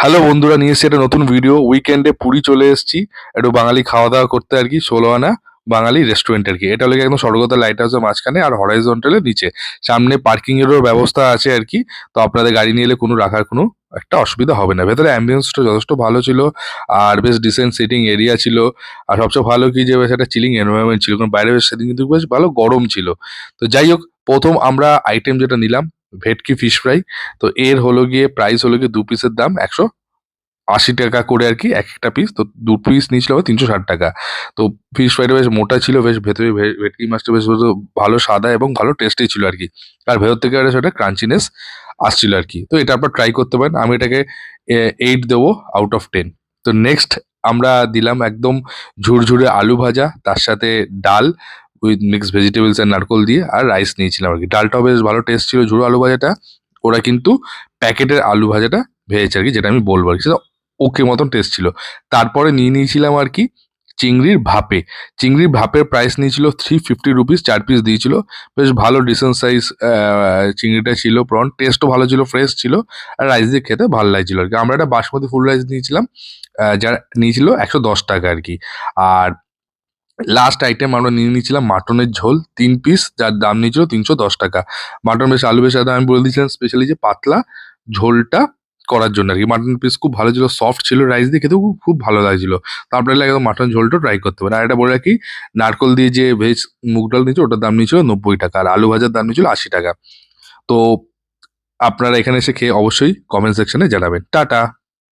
Hello বন্ধুরা, নিয়ে এসেছি একটা নতুন ভিডিও। উইকেন্ডে পুরী চলে এসেছি একটু বাঙালি খাওয়া দাওয়া করতে আর কি। 16 আনা বাঙালি রেস্টুরেন্ট আর কি। এটা হলো গিয়ে একদম স্বর্গদ্বার লাইট হাউসের মাঝখানে আর হরাইজন্টালের নিচে। সামনে পার্কিং এরও ব্যবস্থা আছে আর কি। তো আপনাদের গাড়ি নিয়ে এলে কোনো রাখার কোনো একটা অসুবিধা হবে না। ভেতরে অ্যাম্বিয়েন্সটা যথেষ্ট ভালো ছিল আর বেশ ডিসেন্ট সিটিং এরিয়া ছিল। আর সবচেয়ে ভালো কি যে বেশ একটা চিলিং এনভায়রনমেন্ট ছিল, কারণ বাইরে বেশ সেদিন কিন্তু বেশ ভালো গরম ছিল। তো যাই হোক, প্রথম আমরা আইটেম যেটা নিলাম ভেটকি ফিশ ফ্রাই। তো এর হলো গিয়ে প্রাইস হলো গিয়ে 2 পিসের দাম 180 টাকা করে আর কি এক একটা পিস। তো 2 পিস নিয়েছিল 360 টাকা। তো ফিশ ফ্রাইটা বেশ মোটা ছিল, বেশ ভেতরে ভেটকি মাছটা বেশ ভালো সাদা এবং ভালো টেস্টি ছিল আর কি। আর ভেতর থেকে একটা সেটা ক্রাঞ্চিনেস আসছিল আর কি। তো এটা আপনার ট্রাই করতে পারেন। আমি এটাকে 8 দেবো আউট অফ 10। তো নেক্সট আমরা দিলাম একদম ঝুরঝুরে আলু ভাজা, তার সাথে ডাল উইথ মিক্স ভেজিটেবলস আর নারকোল দিয়ে, আর রাইস নিয়েছিলাম আর কি। ডালটাও বেশ ভালো টেস্ট ছিল। ঝুরো আলু ভাজাটা ওরা কিন্তু প্যাকেটের আলু ভাজাটা ভেজেছে আর কি, যেটা আমি বলবো আর কি। সেটা ওকে মতন টেস্ট ছিল। তারপরে নিয়ে নিয়েছিলাম আর কি চিংড়ির ভাপে। চিংড়ির ভাপের প্রাইস নিয়েছিল 350 রুপিস, 4 পিস দিয়েছিল। বেশ ভালো ডিসেন্ট সাইজ চিংড়িটা ছিল। প্রন টেস্টও ভালো ছিল, ফ্রেশ ছিল। আর রাইস দিয়ে খেতে ভালো লাগছিল আর কি। আমরা একটা বাসমতি ফুল রাইস নিয়েছিলাম, যার নিয়েছিল 110 টাকা আর কি। আর লাস্ট আইটেম আমরা নিয়ে নিয়েছিলাম মাটনের ঝোল 3 পিস, যার দাম নিয়েছিল 310 টাকা। মাটন বেশ আলু বেশ আমি বলে দিয়েছিলাম স্পেশালি যে পাতলা ঝোলটা করার জন্য আর কি। মাটন পিস খুব ভালো ছিল, সফট ছিল, রাইস দিয়ে খেতেও খুব খুব ভালো লাগছিল। তো আপনারা একদম মাটন ঝোলটা ট্রাই করতে পারেন। আর এটা বলে রাখি, নারকল দিয়ে যে ভেজ মুগ ডাল নিয়েছিল ওটার দাম নিয়েছিল 90 টাকা, আর আলু ভাজার দাম নিয়েছিল 80 টাকা। তো আপনারা এখানে এসে খেয়ে অবশ্যই কমেন্ট সেকশনে জানাবেন। টাটা।